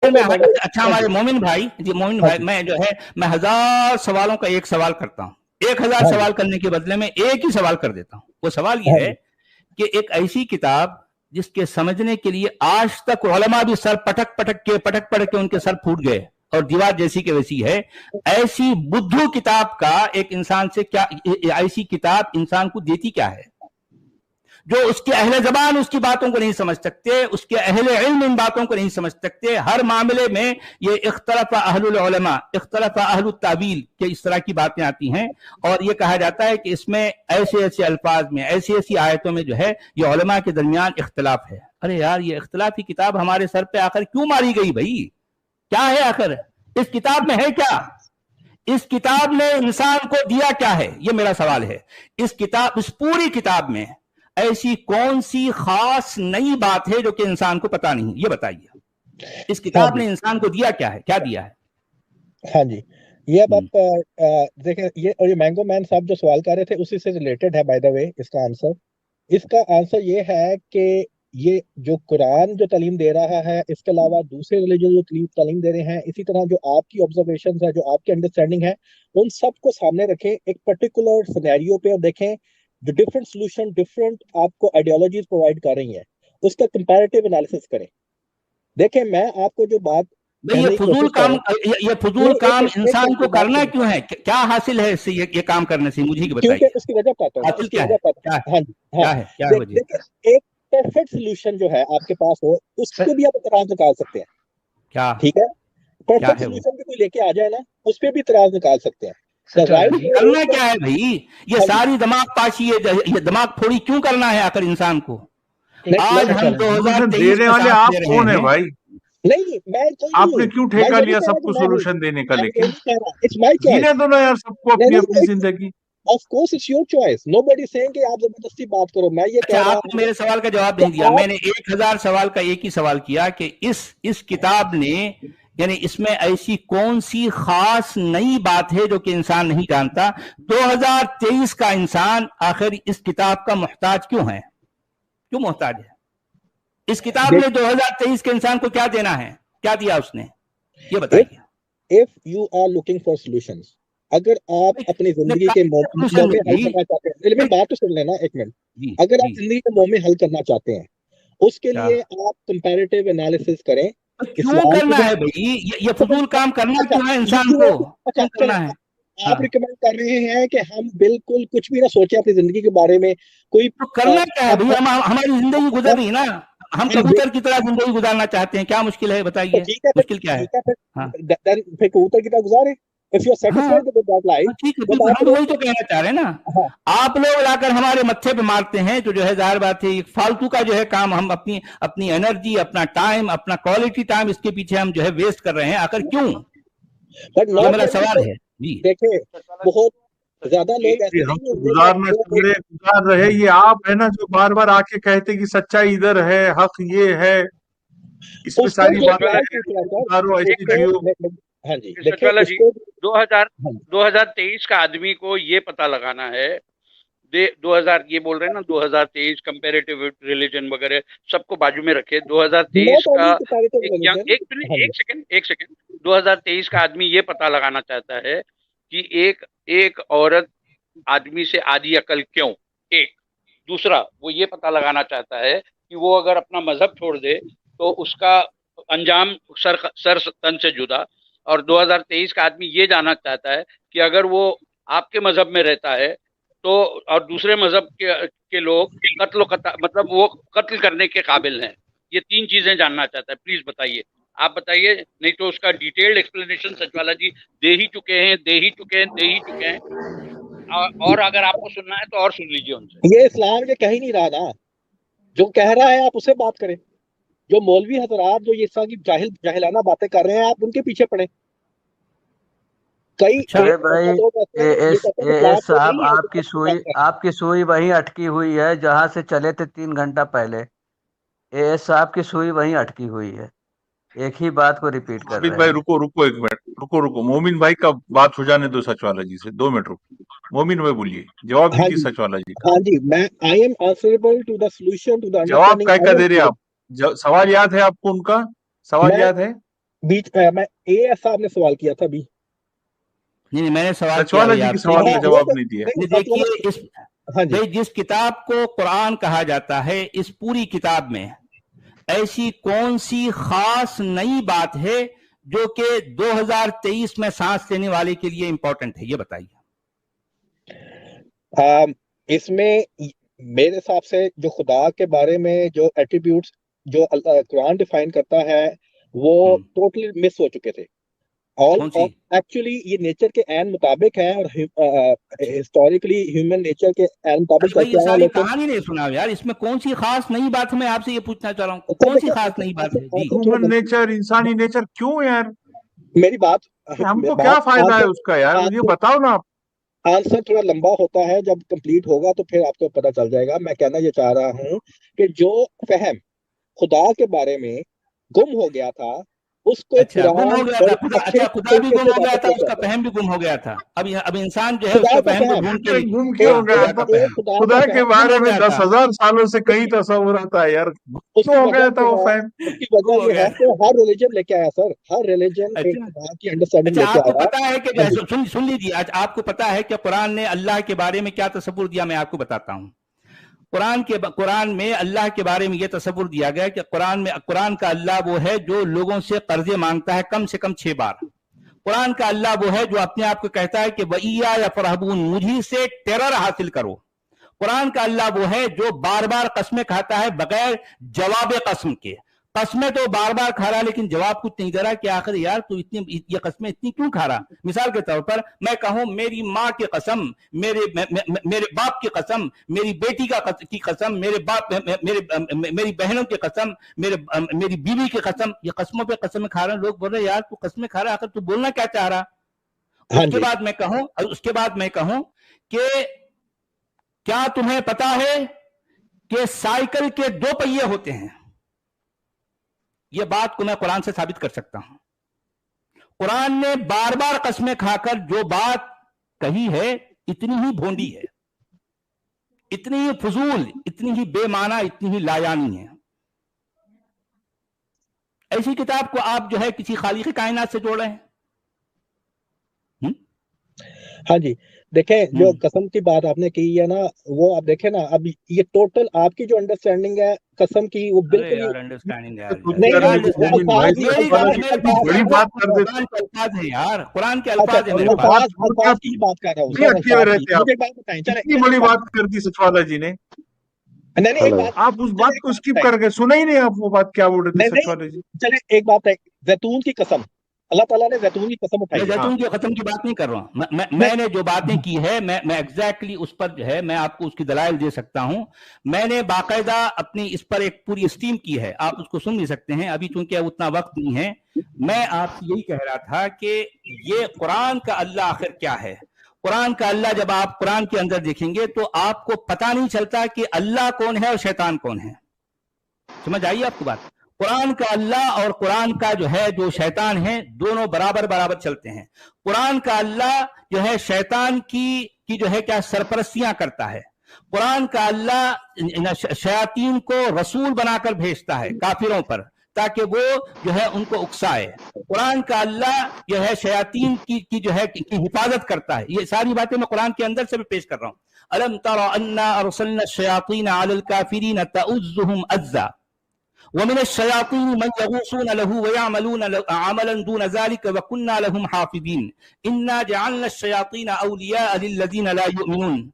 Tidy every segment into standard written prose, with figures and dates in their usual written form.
اچھا ہمارے مومن بھائی جی، مومن بھائی میں جو ہے میں 1000 سوالوں کا ایک سوال کرتا ہوں، 1000 سوال کرنے کے بدلے میں ایک ہی سوال کر دیتا ہوں۔ وہ سوال یہ ہے کہ ایک ایسی کتاب جس کے سمجھنے کے لیے آج تک علماء بھی سر پٹک پٹک کے ان کے سر پھوٹ گئے اور دیوار جیسی کے ویسی ہے، ایسی بدھو کتاب کا ایک انسان سے کیا، ایسی کتاب انسان کو دیتی کیا ہے جو اس کے اہل زبان اس کی باتوں کو نہیں سمجھ سکتے، اس کے اہل علم ان باتوں کو نہیں سمجھ سکتے۔ ہر معاملے میں یہ اختلف اہل العلماء، اختلف اہل التاویل کہ اس طرح کی باتیں آتی ہیں، اور یہ کہا جاتا ہے کہ اس میں ایسے الفاظ میں، ایسی آیتوں میں جو ہے یہ علماء کے درمیان اختلاف ہے۔ ارے یار، یہ اختلافی کتاب ہمارے سر پہ آخر کیوں ماری گئی بھائی؟ کیا ہے آخر اس کتاب میں؟ ہے کیا اس کتاب نے انسان کو دیا؟ کیا ہے؟ یہ میرا سوال ہے۔ اس پوری کتاب میں ایسی کون سی خاص نئی بات ہے جو کہ انسان کو پتا نہیں؟ یہ بتائیے، اس کتاب نے انسان کو دیا کیا ہے؟ کیا دیا ہے؟ ہاں جی، یہ اب آپ دیکھیں، یہ اور یہ مینگو مین صاحب جو سوال کر رہے تھے اسی سے ریلیٹڈ ہے بائی دا وے اس کا آنسر یہ ہے کہ یہ جو قرآن جو تعلیم دے رہا ہے، اس کے علاوہ دوسرے ریلیجن جو تعلیم دے رہے ہیں، اسی طرح جو آپ کی آبزرویشنز ہے، جو آپ کی انڈرسٹینڈنگ ہے، ان سب کو سامنے رکھیں ایک پرٹیکولر سینیریو پہ، اور دیکھیں جو ڈفرنٹ سولوشن، ڈفرنٹ آپ کو آئیڈیالوجیز پرووائڈ کر رہی ہیں، اس کا کمپیریٹیو انالیسس کریں۔ دیکھیں میں آپ کو جو بات یہ فضول کام انسان کو کرنا کیوں ہے؟ کیا حاصل ہے اس سے؟ یہ کام کرنے سے مجھے بتائیے، کیونکہ اس کی وجہ پتا ہے، حاصل کیا ہے؟ کیا ہے وجہ؟ ایک پرفیکٹ سولوشن جو ہے آپ کے پاس ہو، اس کو بھی آپ اعتراض نکال سکتے ہیں۔ کیا ٹھیک ہے، پرفیکٹ سولوشن بھی کوئی لے کے آ جائے نا، اس پہ بھی اعتراض نکال سکتے ہیں۔ کرنا کیا ہے بھائی؟ یہ ساری دماغ پاشی ہے، یہ دماغ پھوڑی کیوں کرنا ہے آخر انسان کو؟ آج ہم 2023 میں والے آپ کون ہیں بھائی؟ نہیں، میں آپ نے کیوں ٹھیکہ لیا سب کو سولوشن دینے کا؟ لیکن جینے دو نا یار سب کو اپنی اپنی زندگی۔ Of course it's your choice. Nobody is saying کہ آپ زبردستی بات کرو۔ میں یہ کہہ رہا ہوں، آپ نے میرے سوال کا جواب نہیں دیا۔ میں نے 1000 سوال کا ایک ہی سوال کیا کہ اس کتاب نے، یعنی اس میں ایسی کون سی خاص نئی بات ہے جو کہ انسان نہیں جانتا؟ 2023 کا انسان آخر اس کتاب کا محتاج کیوں ہے؟ کیوں محتاج ہے؟ اس کتاب نے 2023 کے انسان کو کیا دینا ہے؟ کیا دیا اس نے؟ یہ بتائیے۔ If you are looking for solutions، اگر آپ اپنی زندگی کے موضوع میں حل کرنا چاہتے ہیں، میری بات تو سن لینا ایک منٹ، اگر آپ زندگی کے موضوع میں حل کرنا چاہتے ہیں، اس کے لیے آپ کمپیریٹیو انالیسس کریں۔ کیوں کرنا ہے بھائی؟ یہ فضول کام کرنا کیوں ہے انسان کو؟ کیوں کرنا ہے؟ آپ ریکمینڈ کر رہے ہیں کہ ہم بالکل کچھ بھی نہ سوچیں اپنی زندگی کے بارے میں، کوئی کرنا کیا ہے بھائی؟ ہماری زندگی گزر رہی نا، ہم کبوتر کی طرح زندگی گزارنا چاہتے ہیں، کیا مشکل ہے بتائیے؟ مشکل کیا ہے؟ پھر کبوتر کی طرح گزارے۔ ہم وہی تو کہنا چاہ رہے ہیں نا، آپ لوگ لا کر ہمارے متھے پہ مارتے ہیں، جو ہے ظاہر بات ہے فالتو کا جو ہے کام، ہم اپنی انرجی، اپنا ٹائم، اپنا کوالٹی ٹائم اس کے پیچھے ہم جو ہے ویسٹ کر رہے ہیں، آخر کیوں؟ یہ میرا سوال ہے جی۔ دیکھیں بہت زیادہ لوگ گزار رہے، یہ آپ ہے نا جو بار بار آ کے کہتے کہ سچائی ادھر ہے، حق یہ ہے، اس میں ساری ہاں جی۔ سچوالا جی، 2023 کا آدمی کو یہ پتا لگانا ہے، 2000 یہ بول رہے ہیں نا 2023 کمپیریٹیو ریلیجن وغیرہ سب کو بازو میں رکھے، 2023 کا ایک سیکنڈ 2023 کا آدمی یہ پتا لگانا چاہتا ہے کہ ایک عورت آدمی سے آدھی عقل کیوں؟ ایک دوسرا وہ یہ پتا لگانا چاہتا ہے کہ وہ اگر اپنا مذہب چھوڑ دے تو اس کا انجام سر تن سے جدا، اور 2023 کا آدمی یہ جاننا چاہتا ہے کہ اگر وہ آپ کے مذہب میں رہتا ہے تو اور دوسرے مذہب کے لوگ مطلب وہ قتل کرنے کے قابل ہیں۔ یہ تین چیزیں جاننا چاہتا ہے، پلیز بتائیے، آپ بتائیے، نہیں تو اس کا ڈیٹیلڈ ایکسپلینیشن سچوالا جی دے ہی چکے ہیں، اور اگر آپ کو سننا ہے تو اور سن لیجیے ان سے۔ یہ اسلام یہ کہہ ہی نہیں رہا نا، جو کہہ رہا ہے آپ اسے بات کریں، جو مولوی حضرات جو یہ طرح کی جاہلانہ باتیں کر رہے ہیں آپ ان کے پیچھے پڑیں۔ صاحب آپ کی سوئی وہیں اٹکی ہوئی ہے جہاں سے چلے تھے 3 گھنٹہ پہلے، ایس صاحب کی سوئی وہیں اٹکی ہوئی ہے، ایک ہی بات کو ریپیٹ کر رہے ہیں۔ بھائی رکو ایک منٹ، رکو مومن بھائی کا بات ہو جانے دو سچوالا جی سے، 2 منٹ رکو۔ مومن بھائی بولیے، جواب دیجیے سچوالا جی کا۔ ہاں جی، میں I am answerable to the solution to the جواب کیا دے رہے آپ؟ سوال یاد ہے آپ کو؟ ان کا سوال یاد ہے؟ बीच मैं AS साहब ने सवाल किया था अभी। नहीं, मैंने सवाल सचवाला जी के सवाल का जवाब नहीं दिया। देखिए इस हाँ जी, भाई जिस किताब को कुरान कहा जाता है, इस पूरी किताब में ऐसी कौन सी खास नई बात है जो कि 2023 में सांस लेने वाले के लिए इंपॉर्टेंट है, ये बताइए। इसमें मेरे हिसाब से जो खुदा के बारे में जो एट्रीब्यूट्स जो कुरान डिफाइन करता है वो टोटली मिस हो चुके थे। और एक्चुअली ये नेचर के एन मुताबिक है और हिस्टोरिकली ह्यूमन नेचर के एन मुताबिक चलते हैं। लेकिन कहानी नहीं सुना यार, इसमें कौन सी खास नई बात है? मैं आपसे ये पूछना चाह रहा हूँ, कौन सी खास नई बात है? ह्यूमन नेचर, इंसानी नेचर, क्यों यार? मेरी बात, हमको क्या फायदा है उसका यार, मुझे बताओ ना। आंसर थोड़ा लंबा होता है, जब कंप्लीट होगा तो फिर आपको पता चल जाएगा। मैं कहना ये चाह रहा हूँ कि जो फहम खुदा के बारे में गुम हो गया था उसको गुम हो गया था खुदा, खुदा भी गुम हो गया था, उसका फहम भी गुम हो गया था। अब इंसान जो है उसका फहम को ढूंढ के गुम क्यों हो गया? खुदा के बारे में 10,000 सालों से कई तस्वुर आता है यार, क्यों हो गया था वो फहम? उसकी वजह ये है कि हर रिलीजन लेके आया सर, हर रिलीजन की अंडरस्टैंडिंग लेके आया। आपको पता है कि सुन लीजिए, आज आपको पता है कि कुरान ने अल्लाह के बारे में क्या तस्वुर दिया? मैं आपको बताता हूँ। कुरान में अल्लाह के बारे में यह तस्वुर दिया गया कि कुरान का अल्लाह वो है जो लोगों से कर्जे मांगता है कम से कम 6 बार। कुरान का अल्लाह वो है जो अपने आप को कहता है कि वइया या फरहबून, मुझी से टेरर हासिल करो। कुरान का अल्लाह वो है जो बार बार कस्में खाता है बगैर जवाब कसम के। कस्में तो बार बार खा रहा है लेकिन जवाब कुछ नहीं दे रहा कि आखिर यार तू ये कस्में इतनी क्यों खा रहा? मिसाल के तौर पर मैं कहूं मेरी माँ की कसम, मेरे बाप की कसम, मेरी बेटी की कसम, मेरी बहनों की कसम, मेरी बीवी की कसम, ये कस्मों पे कसमें खा रहे हैं। लोग बोल रहे यार तू कस्में खा रहा है, आखिर तू बोलना क्या चाह रहा? उसके बाद मैं कहूं कि क्या तुम्हें पता है कि साइकिल के 2 पहिए होते हैं? यह बात को मैं कुरान से साबित कर सकता हूं। कुरान ने बार बार कसमें खाकर जो बात कही है इतनी ही भोंडी है, इतनी ही फजूल, इतनी ही बेमाना, इतनी ही लायानी है। ऐसी किताब को आप जो है किसी खालिक कायनात से जोड़ रहे हैं। हाँ जी, देखें जो कसम की बात आपने की है ना, वो आप देखें ना, अब ये टोटल आपकी जो अंडरस्टैंडिंग है कसम की वो बिल्कुल अंडरस्टैंडिंग बड़ी बात कर देते अल्फाज है यार, कुरान के अल्फाज है। मेरे पास की बात कर रहा हूँ। मुझे बात बताएं, इतनी बड़ी बात कर दी सचवाला जी ने। नहीं, एक बात, आप उस बात को स्किप कर गए, सुना ही नहीं आप वो बात क्या बोल रहे थे सचवाला जी। चले एक बात है, जैतून की कसम, अल्लाह ताला ने जैतून की कसम उठाई। मैं जैतून की कसम की बात नहीं कर रहा हूं। मैंने जो बातें की है मैं एग्जैक्टली उस पर जो है मैं आपको उसकी दलाइल दे सकता हूं। मैंने बाकायदा अपनी इस पर एक पूरी स्टीम की है, आप उसको सुन भी सकते हैं। अभी चूंकि उतना वक्त नहीं है, मैं आपसे यही कह रहा था कि ये कुरान का अल्लाह आखिर क्या है। कुरान का अल्लाह जब आप कुरान के अंदर देखेंगे तो आपको पता नहीं चलता कि अल्लाह कौन है और शैतान कौन है। समझ आइए आपको बात। कुरान का अल्लाह और कुरान का जो है जो शैतान है दोनों बराबर चलते हैं। कुरान का अल्लाह जो है शैतान की जो है क्या सरपरस्तियां करता है। कुरान का अल्लाह शयातीन को रसूल बनाकर भेजता है काफिरों पर ताकि वो जो है उनको उकसाए। कुरान का अल्लाह जो है शयातीन की जो है की हिफाजत करता है। ये सारी बातें मैं कुरान के अंदर से भी पेश कर रहा हूँ। अलम तरा अन्ना अरसलना शयातीन अलल काफिरीन तउज़्ज़ुहुम अज़्ज़ा वमिन अश-शयातीन मन यगूसून लहू व यअमलून अमलन दून ज़ालिक व कुन्ना लहुम हाफ़िज़ीन इन्ना जअलना अश-शयातीन औलिया लिल्लज़ीन ला युमिनून।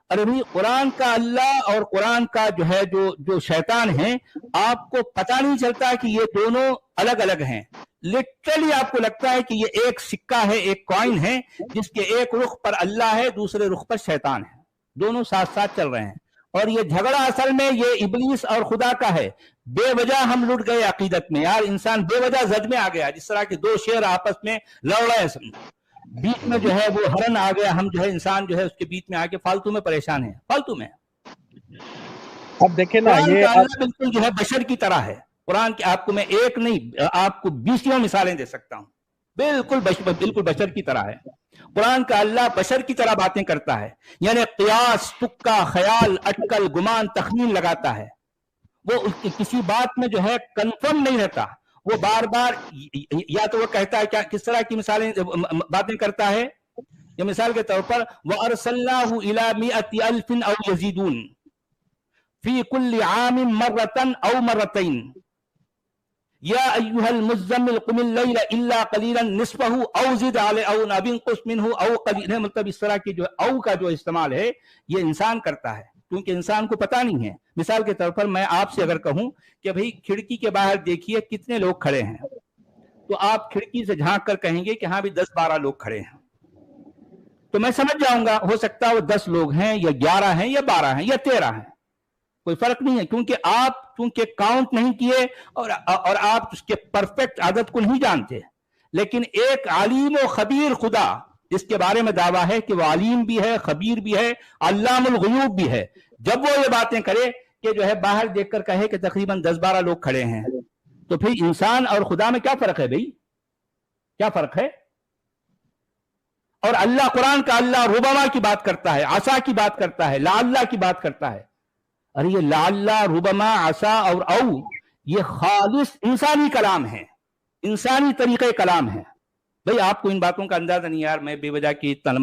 अरे भाई, कुरान का अल्लाह और कुरान का जो है जो शैतान है, आपको पता नहीं चलता कि ये दोनों अलग अलग हैं। लिटरली आपको लगता है कि ये एक सिक्का है, एक कॉइन है जिसके एक रुख पर अल्लाह है, दूसरे रुख पर शैतान है, दोनों साथ साथ चल रहे हैं। और ये झगड़ा असल में ये इब्लीस और खुदा का है। बेवजह हम लुट गए अकीदत में यार, इंसान बेवजह जद में आ गया, जिस तरह के 2 शेर आपस में लड़ रहे हैं, बीच में जो है वो हरन आ गया, हम जो है इंसान जो है उसके बीच में आके फालतू में परेशान है, फालतू में। अब देखें ना, ये बिल्कुल जो है बशर की तरह है। कुरान की आपको मैं एक नहीं आपको 20 मिसालें दे सकता हूं। बिल्कुल बशर की तरह है। कुरान का अल्लाह बशर की तरह बातें करता है, यानी क़ियास, तुक्का, ख्याल, अटकल, गुमान, तखमीन लगाता है। वो किसी बात में जो है कंफर्म नहीं रहता। वो बार बार या तो वो कहता है, क्या किस तरह की बातें करता है, ये मिसाल के तौर पर वअरसलनाहु इला मिअति अल्फिन औ यज़ीदून फी कुल्लि आमिन मर्रतन औ मर्रतैन या अय्युहल मुज़्ज़म्मिल कुमिल लैला इल्ला क़लीलन निस्फ़हु औ ज़िद अलैहि औ नबिनकुस मिन्हु औ क़लीलन। मतलब इस तरह की जो औ का जो इस्तेमाल है ये इंसान करता है, क्योंकि इंसान को पता नहीं है। मिसाल के तौर पर मैं आपसे अगर कहूं कि भाई खिड़की के बाहर देखिए कितने लोग खड़े हैं, तो आप खिड़की से झांक कर कहेंगे कि हाँ भी 10-12 लोग खड़े हैं, तो मैं समझ जाऊंगा हो सकता है वो 10 लोग हैं या 11 हैं या 12 हैं या 13 हैं, कोई फर्क नहीं है, क्योंकि आप चूंकि काउंट नहीं किए और आप उसके परफेक्ट आदत को नहीं जानते। लेकिन एक आलिम और खबीर खुदा, इसके बारे में दावा है कि वो आलिम भी है, खबीर भी है, अल्लामुल गुयूब भी है। जब वो ये बातें करे कि जो है बाहर देखकर कहे कि तकरीबन 10-12 लोग खड़े हैं, तो फिर इंसान और खुदा में क्या फर्क है भाई, क्या फर्क है? और अल्लाह कुरान का अल्लाह रुबमा की बात करता है, आसा की बात करता है, लाअल्लाह की बात करता है। अरे ये लाअल्लाह, रुबमा, आसा और औ ये खालिस इंसानी कलाम है, इंसानी तरीके कलाम है। भाई आपको इन बातों का अंदाजा नहीं यार, मैं बेवजह की